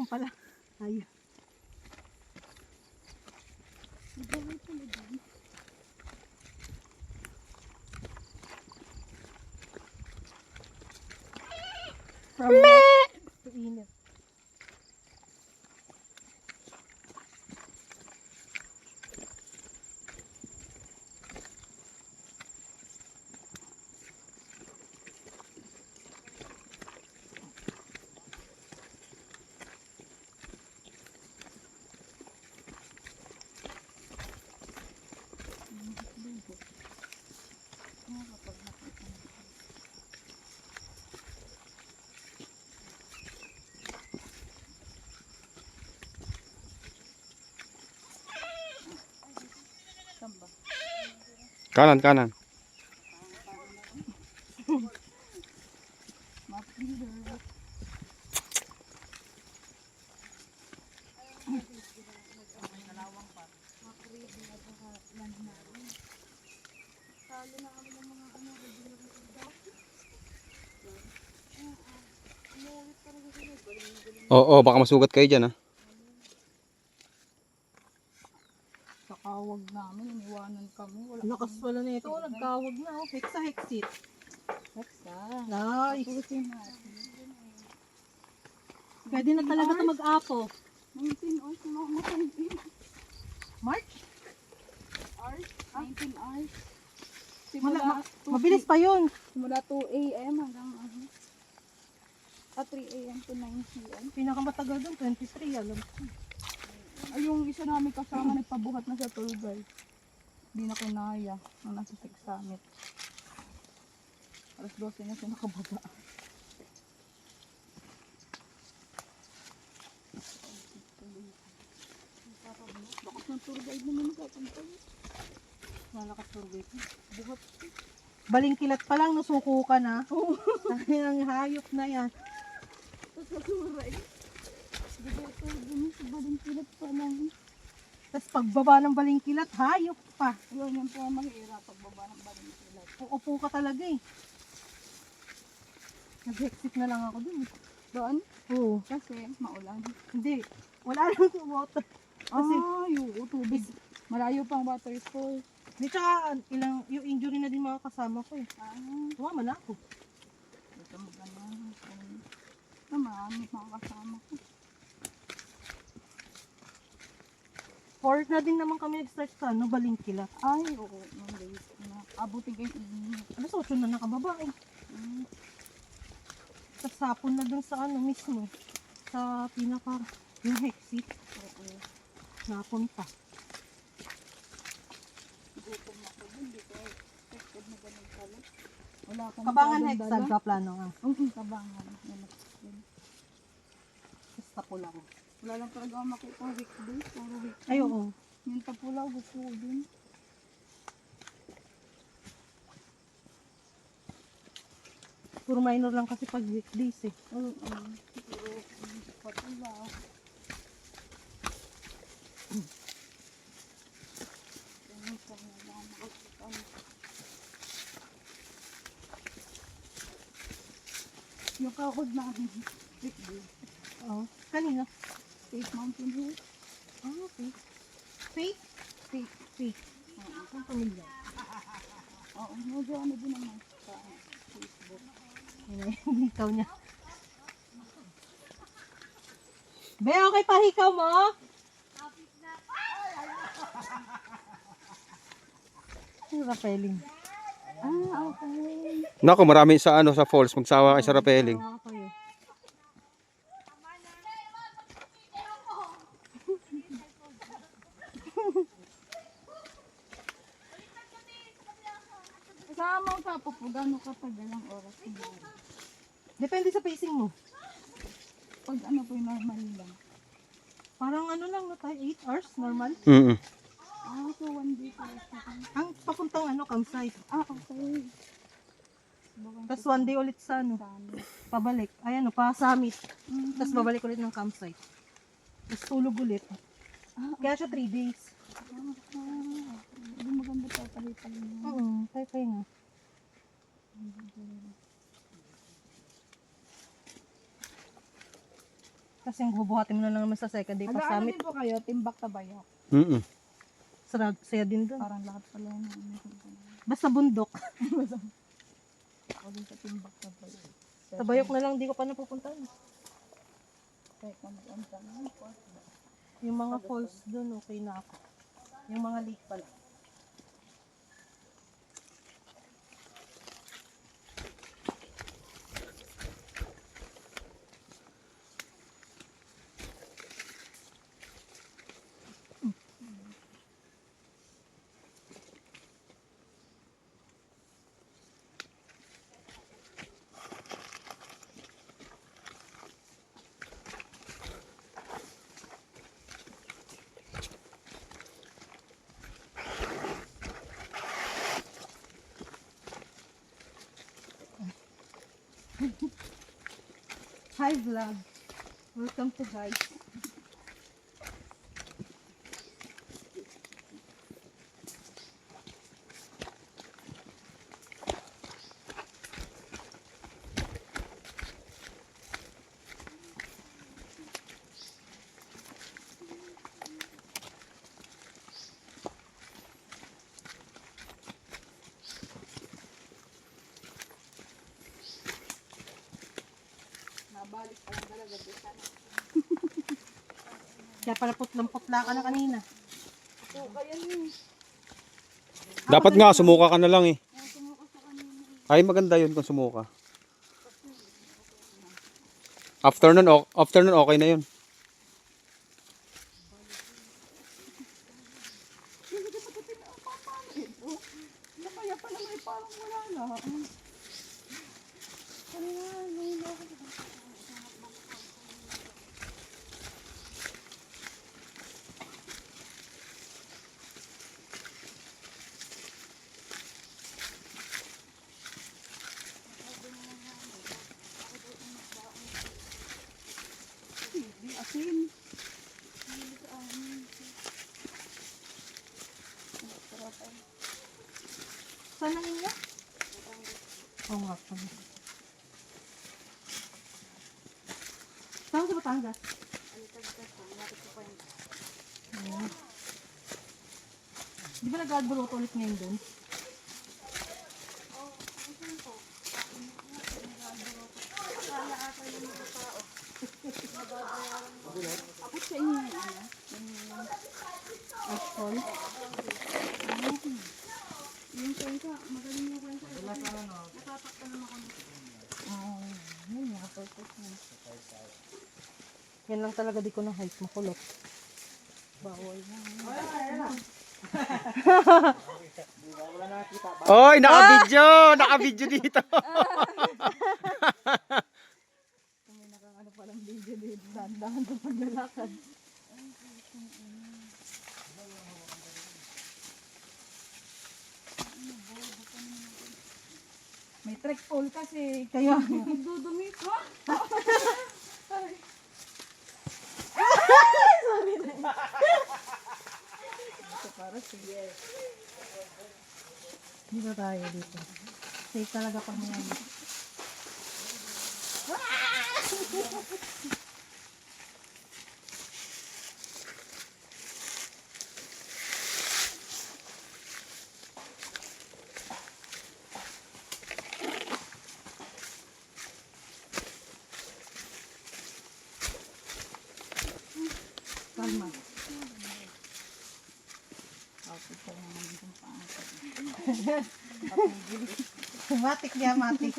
yan pala. Ayun. From to init. Kanan, kanan. Oo, baka masugat kayo dyan, ha? Sa kawag namin, iniwanan kami. Lakas pala na ito. Nagkawag na. Oh. Hexa, hexit. Hexa. Nice. Tapusin natin. Pwede na talaga ito mag-apo. 19 hours. Mamatay din. March? Hours? 19 hours. Mabilis pa yun. Simula 2 a.m. hanggang 3 a.m. to 9 p.m. Pinakamatagal doon, 23. Alam ko. Ay, yung isa namin kasama nagpabuhat na sa tour guide. Hindi na kinaya nung nasa Six Summit. Alas 12 na siya nakababa. Lakas ng tour guide naman nagkakantay. Malakas tour guide. Buhat. Balingkilat pa lang, nasuko ka na. Oo. Ang hayop na yan. Tapos nasuray. Dito dun sa balingkilat pa lang. Tapos pagbaba ng balingkilat, hayop pa. Yun yung po mahirap pagbaba ng balingkilat. Uupo ka talaga eh. Nag-exit na lang ako dun. Doon? Oo. Kasi maulan. Hindi. Wala lang yung water. Kasi, yung tubig. Malayo pang waterfall. di tsaka yung injury na din mga kasama ko eh. Tumama na ako. Ito maganda. Marami mga kasama ko. 4 na din naman kami nag-start sa balingkilat. Ay, oo. Nung days na. Abutin kayo init. Alas 8 na nakababa eh. Tapos hapon na dun sa mismo. Sa pinaka, yung hexit. Oo. Hapon pa. Gutom ako dun. Di ko expected na ganun pala. Wala akong Kabangan masyadong hexag dala. ka plano nga. Kabangan. Tapos tapo lang. Wala lang talaga ako makita weekdays. Puro weekend. Ay oo. Yung tapulaw gusto ko din. Puro minor lang kasi pag weekdays eh. Oo. Puro tapulaw. Yung kahod namin. Weekdays. Oo. Kanina? Space Mountain Hill. Ah, okay. Faith? Faith. Faith. Ang pamilya. Oo, medyo ano din naman sa Facebook. Yung hikaw niya. Be, okay pa hikaw mo? Yung rappelling. Ah, okay. Naku, marami sa sa falls. Magsawa kayo sa rappelling. Ah, kayo. Kasama ko sa po, gano'ng katagal ang oras siguro. Depende sa pacing mo. Pag ano po yung normal lang. Parang ano lang no tayo, 8 hours normal. Ah, so 1 day pala sa akin. Ang papuntang campsite. Ah, okay. Tapos 1 day ulit sa pabalik. Ayan pa summit. Tapos babalik ulit ng campsite. Tapos tulog ulit. Kaya siya 3 days. Hindi maganda pa palitan niya. Oo, tayo nga. Kasi yung bubuhatin mo na lang naman sa second day pa Mag-ano summit. din po kayo, timbak tabayak. Saya din doon. Parang lahat pala yun. Basta bundok. Ako din sa timbak tabayak. Tabayok na lang, di ko pa napupuntahan. Kahit mag-anta na po. Yung mga falls doon, okay na ako. Yung mga lake pala. Hi vlog. Welcome to guys. Nabalik pa lang talaga doon sana. Kaya pala putlang-putla ka na kanina. So, kaya yun. Dapat nga, sumuka ka na lang eh. Ay, maganda yun kung sumuka. Afternoon okay na yun. Kaya pa naman parang wala na. Asin. Saan ang inyo? Oo nga pala. Saan sa Batangas? Oo. Di ba nag-aguluto ulit ngayon doon? Ako sa inyo yung ano. Asshole. Yung kwenta, magaling yung kwenta. Natatakpan naman ako. Yun nga, purpose na. Yan lang talaga di ko na hype. Makulot. Bawal na. Oy, naka-video! Naka-video dito! May nakakano palang video dito. Dahan-dahan sa paglalakad. May trek pole kasi. Kaya, Nagdudumi ka. Ito para sige. dito tayo dito. Safe talaga pag yan. Kalma. Tapos pa lang naman itong paasap. Matik niya, matik.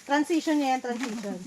Transition niya yan, transition.